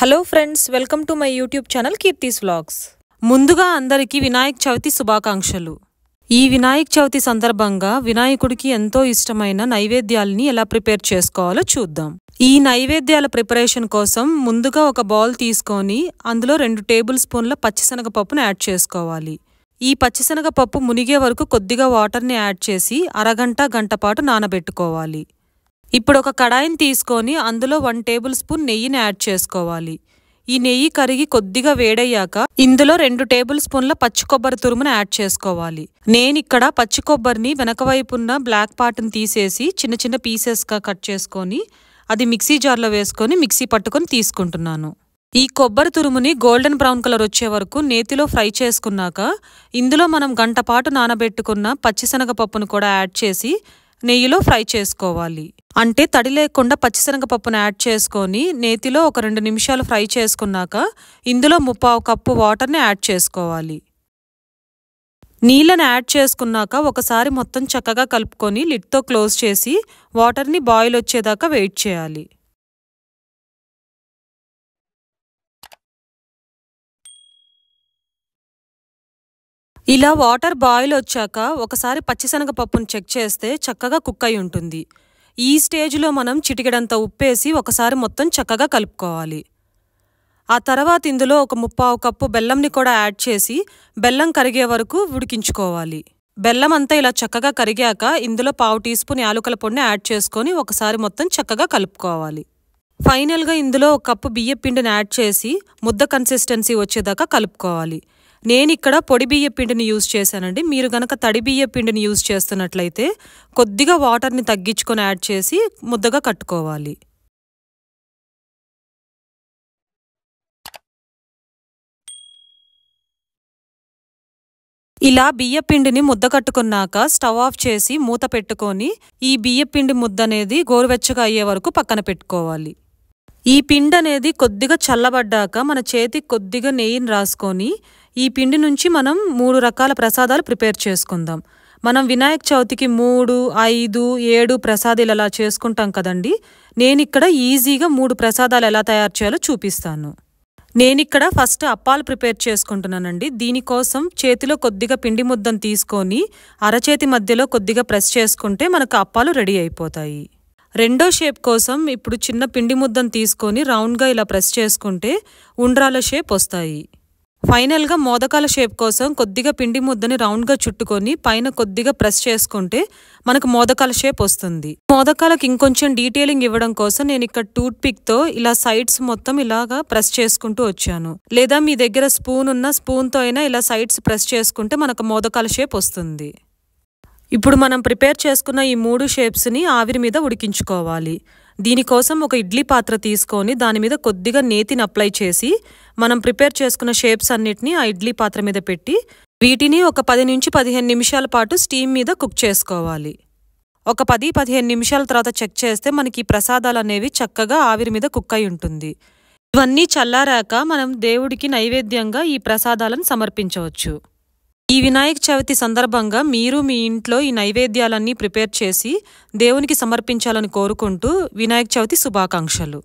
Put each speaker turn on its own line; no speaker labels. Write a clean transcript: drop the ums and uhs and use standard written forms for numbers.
Hello friends, welcome to my YouTube channel Keerthi's vlogs. ముందుగా అందరికీ వినాయక చవితి శుభాకాంక్షలు. ఈ వినాయక చవితి సందర్భంగా వినాయకుడికి ఎంతో ఇష్టమైన నైవేద్యాలని ఎలా ప్రిపేర్ చేసుకోవాలో చూద్దాం. ఈ నైవేద్యాల ప్రిపరేషన్ కోసం ముందుగా ఒక బౌల్ తీసుకొని అందులో 2 టేబుల్ స్పూన్ల పచ్చిశనగపప్పును యాడ్ చేసుకోవాలి. ఈ పచ్చిశనగపప్పు మునిగే వరకు కొద్దిగా వాటర్ని యాడ్ చేసి గంట పాటు నానబెట్టుకోవాలి. ఇప్పుడు ఒక కడాయిని తీసుకొని అందులో 1 టేబుల్ స్పూన్ నెయ్యిని యాడ్ చేసుకోవాలి. ఈ నెయ్యి కరిగి కొద్దిగా వేడయ్యాక ఇందులో 2 టేబుల్ స్పూన్ల పచ్చి కొబ్బరి తురుమును యాడ్ చేసుకోవాలి. నేనిక్కడ పచ్చి కొబ్బరిని వెనక వైపున్న బ్లాక్ పార్ట్ని తీసేసి చిన్న చిన్న పీసెస్గా కట్ చేసుకొని అది మిక్సీ జార్లో వేసుకొని మిక్సీ పట్టుకొని తీసుకుంటున్నాను. ఈ కొబ్బరి తురుముని గోల్డెన్ బ్రౌన్ కలర్ వచ్చే వరకు నేతిలో ఫ్రై చేసుకున్నాక ఇందులో మనం గంట పాటు నానబెట్టుకున్న పచ్చిశనగపప్పును కూడా యాడ్ చేసి నెయ్యిలో ఫ్రై చేసుకోవాలి. అంటే తడి లేకుండా పచ్చిశనగపప్పును యాడ్ చేసుకొని నేతిలో ఒక 2 నిమిషాలు ఫ్రై చేసుకున్నాక ఇందులో 1/4 కప్పు వాటర్ని యాడ్ చేసుకోవాలి. నీళ్ళని యాడ్ చేసుకున్నాక ఒకసారి మొత్తం చక్కగా కలుపుకొని లిడ్తో క్లోజ్ చేసి వాటర్ని బాయిల్ వచ్చేదాకా వెయిట్ చేయాలి. ఇలా వాటర్ బాయిల్ వచ్చాక ఒకసారి పచ్చిశనగపప్పును చెక్ చేస్తే చక్కగా కుక్ అయి ఉంటుంది. ఈ స్టేజ్లో మనం చిటికెడంత ఉప్పేసి ఒకసారి మొత్తం చక్కగా కలుపుకోవాలి. ఆ తర్వాత ఇందులో ఒక 1/4 కప్పు బెల్లంని కూడా యాడ్ చేసి బెల్లం కరిగే వరకు ఉడికించుకోవాలి. బెల్లం అంతా ఇలా చక్కగా కరిగాక ఇందులో 1/2 టీ స్పూన్ యాలకుల పొడిని యాడ్ చేసుకొని ఒకసారి మొత్తం చక్కగా కలుపుకోవాలి. ఫైనల్గా ఇందులో 1 కప్పు బియ్య పిండిని యాడ్ చేసి ముద్ద కన్సిస్టెన్సీ వచ్చేదాకా కలుపుకోవాలి. నేనిక్కడ పొడి బియ్య పిండిని యూజ్ చేశానండి. మీరు గనక తడి బియ్య పిండిని యూజ్ చేస్తున్నట్లయితే కొద్దిగా వాటర్ని తగ్గించుకొని యాడ్ చేసి ముద్దగా కట్టుకోవాలి. ఇలా బియ్య పిండిని ముద్ద కట్టుకున్నాక స్టవ్ ఆఫ్ చేసి మూత పెట్టుకొని ఈ బియ్య పిండి ముద్ద అనేది గోరువెచ్చగా అయ్యే వరకు పక్కన పెట్టుకోవాలి. ఈ పిండి అనేది కొద్దిగా చల్లబడ్డాక మన చేతికి కొద్దిగా నెయ్యిని రాసుకొని ఈ పిండి నుంచి మనం 3 రకాల ప్రసాదాలు ప్రిపేర్ చేసుకుందాం. మనం వినాయక చవితికి 3, 5, 7 ప్రసాదాలు అలా చేసుకుంటాం కదండి. నేనిక్కడ ఈజీగా 3 ప్రసాదాలు ఎలా తయారు చేయాలో చూపిస్తాను. నేనిక్కడ ఫస్ట్ అప్పాలు ప్రిపేర్ చేసుకుంటున్నానండి. దీనికోసం చేతిలో కొద్దిగా పిండి ముద్దను తీసుకొని అరచేతి మధ్యలో కొద్దిగా ప్రెస్ చేసుకుంటే మనకు అప్పాలు రెడీ అయిపోతాయి. రెండో షేప్ కోసం ఇప్పుడు చిన్న పిండి ముద్దను తీసుకొని రౌండ్గా ఇలా ప్రెస్ చేసుకుంటే ఉండ్రాల షేప్ వస్తాయి. ఫైనల్గా మోదకాల షేప్ కోసం కొద్దిగా పిండి ముద్దని రౌండ్గా చుట్టుకొని పైన కొద్దిగా ప్రెస్ చేసుకుంటే మనకు మోదకాల షేప్ వస్తుంది. మోదకాలకు ఇంకొంచెం డీటెయిలింగ్ ఇవ్వడం కోసం నేను ఇక్కడ టూత్ పిక్తో ఇలా సైడ్స్ మొత్తం ఇలాగా ప్రెస్ చేసుకుంటూ వచ్చాను. లేదా మీ దగ్గర స్పూన్ ఉన్న స్పూన్తో అయినా ఇలా సైడ్స్ ప్రెస్ చేసుకుంటే మనకు మోదకాల షేప్ వస్తుంది. ఇప్పుడు మనం ప్రిపేర్ చేసుకున్న ఈ 3 షేప్స్ని ఆవిరి మీద ఉడికించుకోవాలి. దీనికోసం ఒక ఇడ్లీ పాత్ర తీసుకొని దాని మీద కొద్దిగా నేతిని అప్లై చేసి మనం ప్రిపేర్ చేసుకున్న షేప్స్ అన్నిటినీ ఆ ఇడ్లీ పాత్ర మీద పెట్టి వీటిని ఒక 10 నుంచి 15 నిమిషాల పాటు స్టీమ్ మీద కుక్ చేసుకోవాలి. ఒక 10-15 నిమిషాల తర్వాత చెక్ చేస్తే మనకి ఈ ప్రసాదాలు అనేవి చక్కగా ఆవిరి మీద కుక్ అయి ఉంటుంది. ఇవన్నీ చల్లారాక మనం దేవుడికి నైవేద్యంగా ఈ ప్రసాదాలను సమర్పించవచ్చు. ఈ వినాయక చవితి సందర్భంగా మీరు మీ ఇంట్లో ఈ నైవేద్యాలన్నీ ప్రిపేర్ చేసి దేవునికి సమర్పించాలని కోరుకుంటూ వినాయక చవితి శుభాకాంక్షలు.